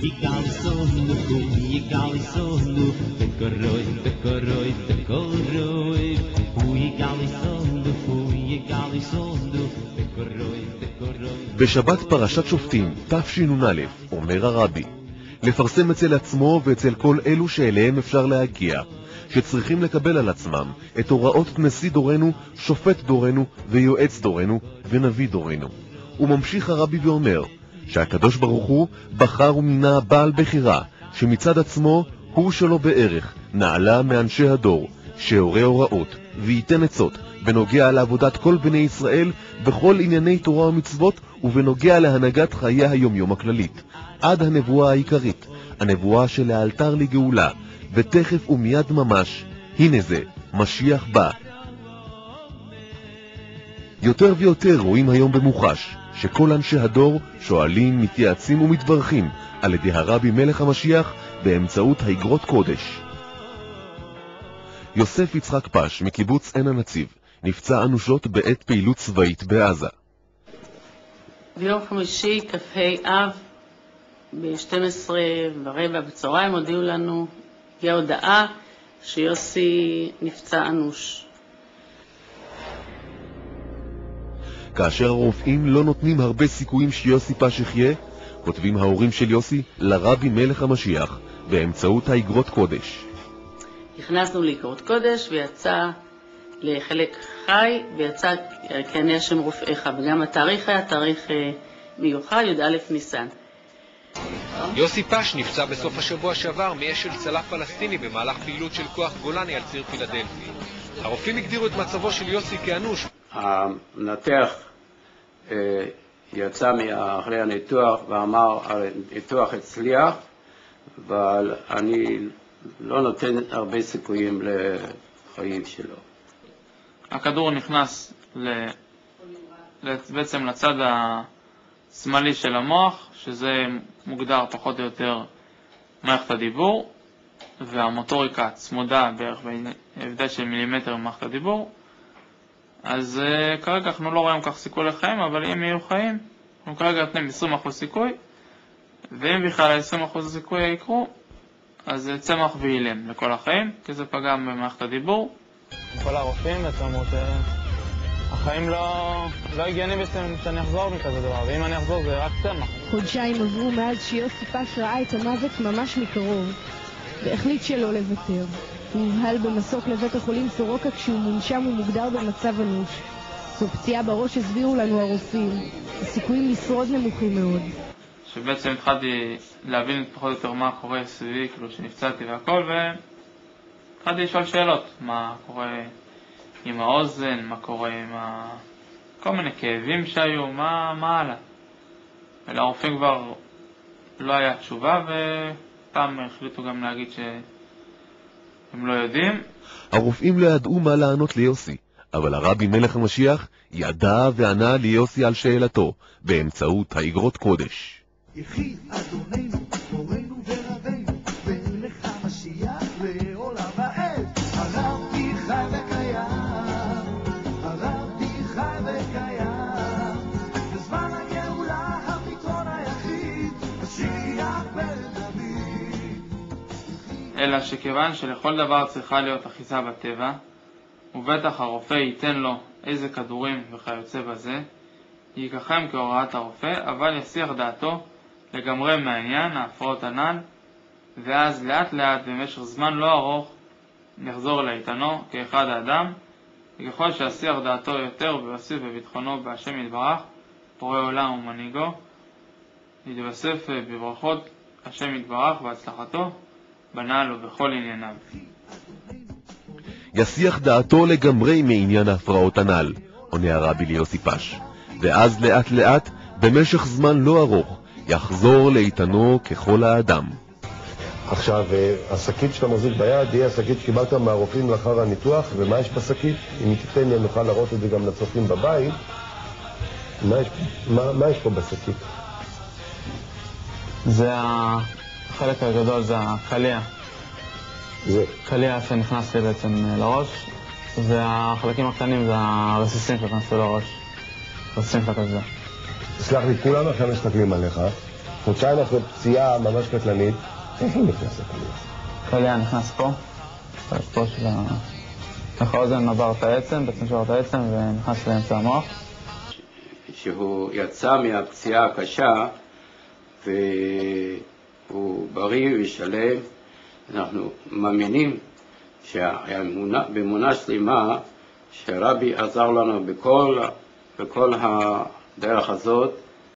egal so nu egal so nu dekoroi egal so nu dekoroi בשבת פרשת שופטים תשנ"א אומר הרבי לפרסם אצל עצמו ואצל כל אלו שאליהם אפשר להגיע שצריכים לקבל על עצמם את הוראות נשיא דורנו, שופט דורנו ויועץ דורנו ונביא דורנו. הוא ממשיך הרבי ואומר שהקדוש ברוך הוא בחר ומינה בעל בחירה שמצד עצמו הוא שלו בערך נעלה מאנשי הדור שהורה הוראות וייתן עצות בנוגע לעבודת כל בני ישראל בכל ענייני תורה ומצוות ובנוגע להנהגת חיי היומיום הכללית עד הנבואה העיקרית, הנבואה שלאלתר לגאולה ותכף ומיד ממש, הנה זה, משיח בא. יותר ויותר רואים היום במוחש שכל אנשי הדור שואלים, מתייעצים ומתברכים על ידי הרבי מלך המשיח באמצעות האגרות קודש. יוסף יצחק פש מקיבוץ עין הנציב נפצע אנושות בעת פעילות צבאית בעזה. ביום חמישי כ"ה אב ב-12:15 בצהריים הודיעו לנו הגיעה הודעה שיוסי נפצע אנוש. כאשר הרופאים לא נותנים הרבה סיכויים שיוסי פש יחיה, כותבים ההורים של יוסי לרבי מלך המשיח באמצעות האגרות קודש. נכנסנו לאגרות קודש ויצא לחלק חי ויצא כעני השם רופאיך, וגם התאריך היה תאריך מיוחד, י"א ניסן. יוסי פש נפצע בסוף השבוע שעבר מאש של צלף פלסטיני במהלך פעילות של כוח גולני על ציר פילדלפי. הרופאים הגדירו את מצבו של יוסי כאנוש. המנתח יצא אחרי הניתוח ואמר הניתוח הצליח, אבל אני לא נותן הרבה סיכויים לחיים שלו. הכדור נכנס בעצם לצד השמאלי של המוח, שזה מוגדר פחות או יותר מערכת הדיבור, והמוטוריקה צמודה בערך בהבדל של מילימטר ממערכת הדיבור. אז כרגע אנחנו לא רואים כך סיכוי לחיים, אבל אם יהיו חיים, אנחנו כרגע נותנים 20% סיכוי, ואם בכלל 20% הסיכוי יקרו, אז זה צמח ואילם לכל החיים, כי זה פגע במערכת הדיבור. כל הרופאים בעצם אמרו שהחיים לא הגיוני בעצם שאני אחזור מכזה דבר, ואם אני אחזור זה רק צמח. חודשיים עברו מאז שיוסי פש ראה את המוות ממש מקרוב, והחליט שלא לוותר. הוא הובהל במסוק לבית החולים סורוקה כשהוא מונשם ומוגדר במצב אנוש. זו פציעה בראש הסבירו לנו הרופאים, הסיכויים לשרוד נמוכים מאוד. שבעצם התחלתי להבין פחות או יותר מה קורה סביבי, כאילו שנפצעתי והכל, והתחלתי לשאול שאלות, מה קורה עם האוזן, מה קורה עם כל מיני כאבים שהיו, מה הלאה. ולרופאים כבר לא היה תשובה, ופעם החליטו גם להגיד שהם לא יודעים. הרופאים לא ידעו מה לענות ליוסי, אבל הרבי מלך המשיח ידע וענה ליוסי על שאלתו באמצעות האגרות קודש. יחיד אדוננו, תורנו ורבנו, ולך משיח לעולם ועד. הרבי חי וקיים, הרבי חי וקיים, בזמן הגאולה הפתרון היחיד, משיח בן דוד. אלא שכיוון שלכל דבר צריכה להיות אחיזה בטבע, ובטח הרופא ייתן לו איזה כדורים וכיוצא בזה, ייקחם כהוראת הרופא, אבל יסיח דעתו לגמרי מהעניין, ההפרעות הנ"ל, ואז לאט לאט במשך זמן לא ארוך יחזור לאיתנו כאחד האדם, וככל שיסיח דעתו יותר ויוסיף בביטחונו בהשם יתברך, פורא עולם ומנהיגו, יתווסף בברכות השם יתברך והצלחתו בנעל ובכל ענייניו. יסיח דעתו לגמרי מעניין ההפרעות הנ"ל, עונה הרבי ליוסי פש, ואז לאט לאט במשך זמן לא ארוך יחזור לאיתנו ככל האדם. עכשיו, השקית שאתה מחזיק ביד היא השקית שקיבלת מהרופאים לאחר הניתוח, ומה יש בשקית? אם תיתן לי נוכל לראות את זה גם לצופים בבית. מה יש פה בשקית? זה החלק הגדול, זה הקליע. זה? קליע שנכנס לי בעצם לראש, והחלקים הקטנים זה הרסיסים שנכנסו לראש. רסיסים של הכזה. סלח לי, כולם עכשיו מסתכלים עליך, חודשיים אחרי פציעה ממש קטלנית, איך היא נכנסת לכליה? כליה נכנס פה, פה של האוזן עבר את העצם, בעצם שעבר את העצם ונכנס לאמצע המוח. שהוא יצא מהפציעה הקשה והוא בריא ושלם, אנחנו מאמינים באמונה שלמה שהרבי עזר לנו בכל הדרך הזאת,